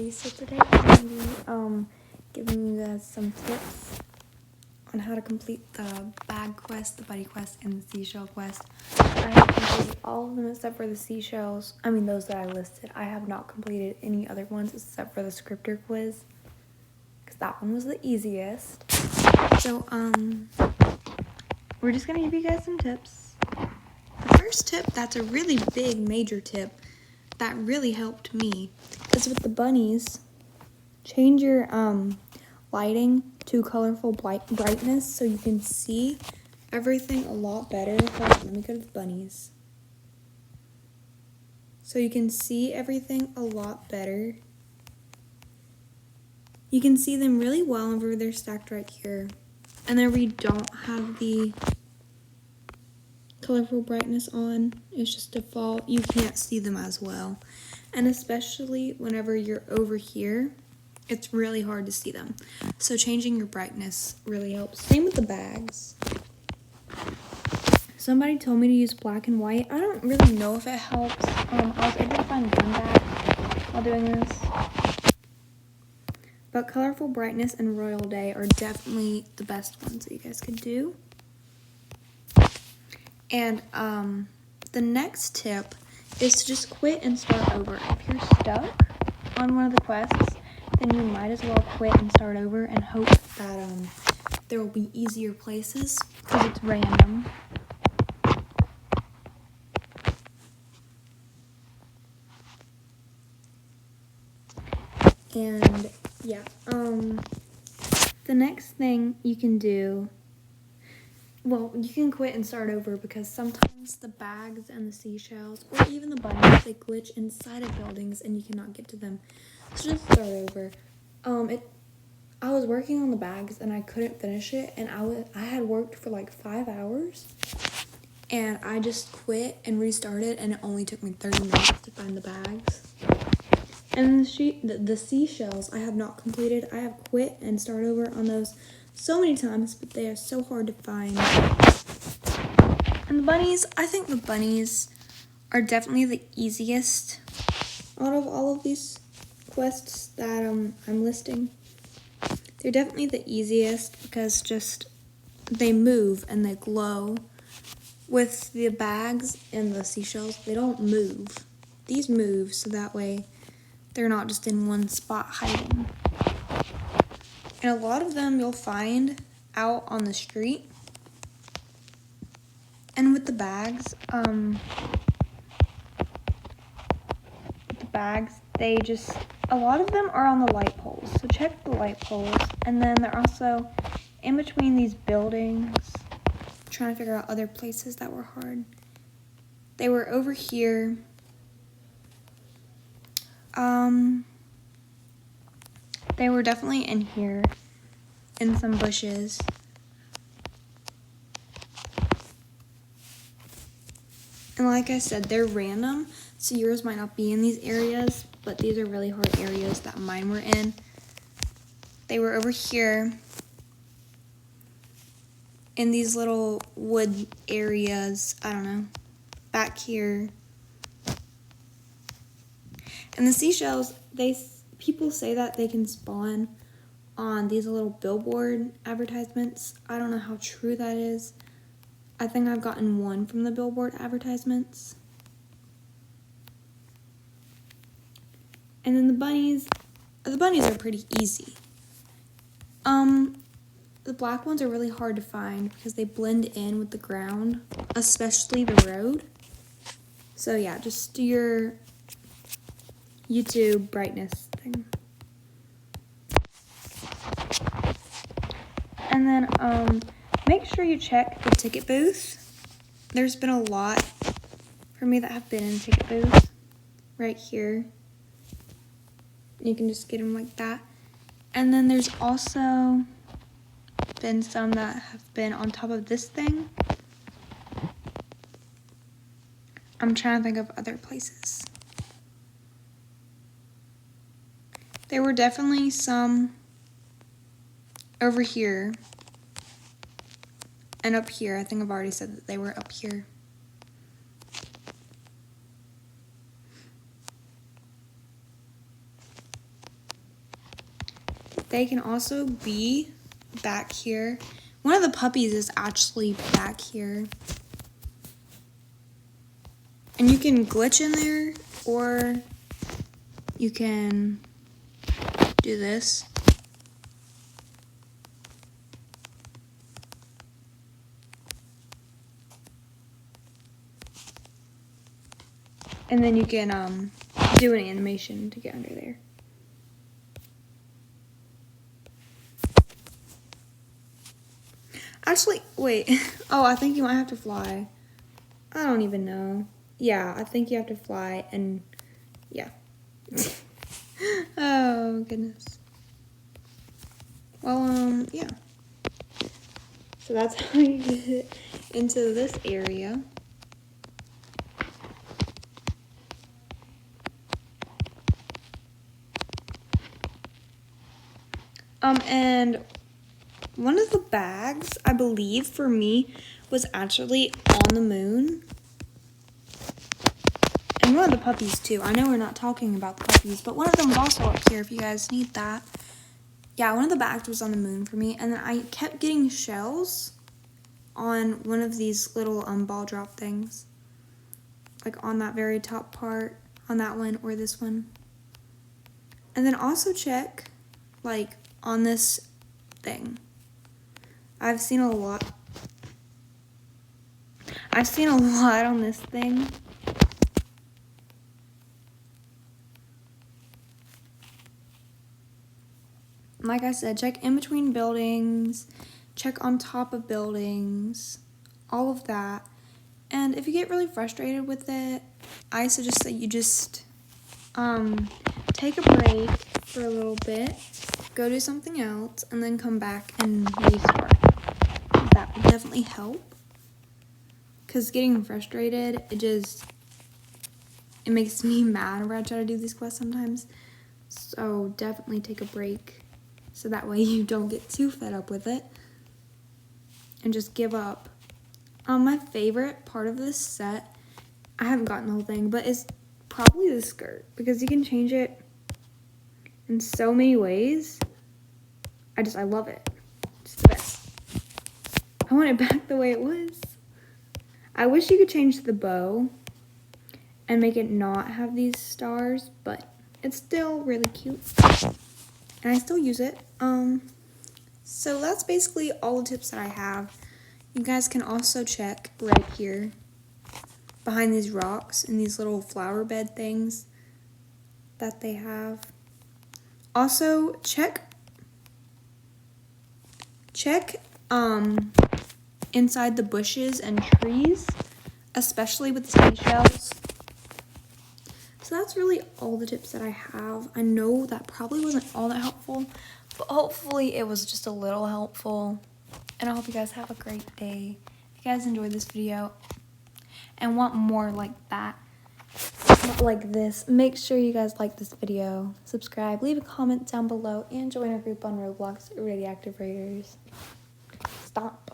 everybody. So today I'm going to be giving you guys some tips on how to complete the bag quest, the buddy quest, and the seashell quest. I have completed all of them except for the seashells. I mean those that I listed. I have not completed any other ones except for the scripter quiz, because that one was the easiest. So we're just going to give you guys some tips. The first tip, that's a really big major tip that really helped me, is with the bunnies, change your lighting to colorful brightness so you can see everything a lot better. Let me go to the bunnies. So you can see everything a lot better. You can see them really well whenever they're stacked right here. And then we don't have the colorful brightness on, it's just default, you can't see them as well. And especially whenever you're over here, it's really hard to see them. So changing your brightness really helps. Same with the bags. Somebody told me to use black and white. I don't really know if it helps. I was able to find one bag while doing this. But colorful brightness and Royal Day are definitely the best ones that you guys could do. And the next tip is to just quit and start over. If you're stuck on one of the quests, then you might as well quit and start over and hope that there will be easier places, because it's random. And yeah, the next thing you can do, well, you can quit and start over, because sometimes the bags and the seashells, or even the bunnies, they glitch inside of buildings and you cannot get to them. So just start over. I was working on the bags and I couldn't finish it, and I had worked for like 5 hours, and I just quit and restarted, and it only took me 30 minutes to find the bags. And the seashells I have not completed. I have quit and started over on those so many times, but they are so hard to find. And the bunnies, I think the bunnies are definitely the easiest out of all of these quests that I'm listing. They're definitely the easiest because just they move and they glow. With the bags and the seashells, they don't move. These move, so that way they're not just in one spot hiding. And a lot of them you'll find out on the street. And with the bags, a lot of them are on the light poles. So check the light poles. And then they're also in between these buildings. I'm trying to figure out other places that were hard. They were over here. They were definitely in here, in some bushes. And like I said, they're random, so yours might not be in these areas, but these are really hard areas that mine were in. They were over here, in these little wood areas, I don't know, back here. And the seashells, people say that they can spawn on these little billboard advertisements. I don't know how true that is. I think I've gotten one from the billboard advertisements. And then the bunnies are pretty easy. The black ones are really hard to find because they blend in with the ground, especially the road. So yeah, just do your YouTube brightness thing. And then make sure you check the ticket booth. There's been a lot for me that have been in ticket booth right here. You can just get them like that. And then there's also been some that have been on top of this thing. I'm trying to think of other places. There were definitely some over here and up here. I think I've already said that they were up here. they can also be back here. One of the puppies is actually back here. And you can glitch in there, or you can do this. And then you can do an animation to get under there. Actually, wait. Oh, I think you might have to fly. I don't even know. Yeah, I think you have to fly, and yeah. Oh, goodness. Well, yeah. So that's how you get into this area. And one of the bags, I believe, for me, was actually on the moon. And one of the puppies, too. I know we're not talking about the puppies, but one of them was also up here if you guys need that. Yeah, one of the bags was on the moon for me. And then I kept getting shells on one of these little ball drop things. Like on that very top part, on that one or this one. And then also check, like, on this thing. I've seen a lot on this thing. Like I said, check in between buildings, check on top of buildings, all of that. And if you get really frustrated with it, I suggest that you just take a break for a little bit, go do something else, and then come back and restart. That would definitely help. Because getting frustrated, it makes me mad whenever I try to do these quests sometimes. So definitely take a break, so that way you don't get too fed up with it and just give up. My favorite part of this set, I haven't gotten the whole thing, but it's probably the skirt, because you can change it in so many ways. I love it. It's the best. I want it back the way it was. I wish you could change the bow and make it not have these stars, but it's still really cute. And I still use it. So that's basically all the tips that I have. You guys can also check right here behind these rocks and these little flower bed things that they have. Also, check inside the bushes and trees, especially with the seashells. So that's really all the tips that I have. I know that probably wasn't all that helpful, but hopefully it was just a little helpful. And I hope you guys have a great day. If you guys enjoyed this video and want more like that, like this, make sure you guys like this video, subscribe, leave a comment down below, and join our group on Roblox, Radioactive Raiders. Stop.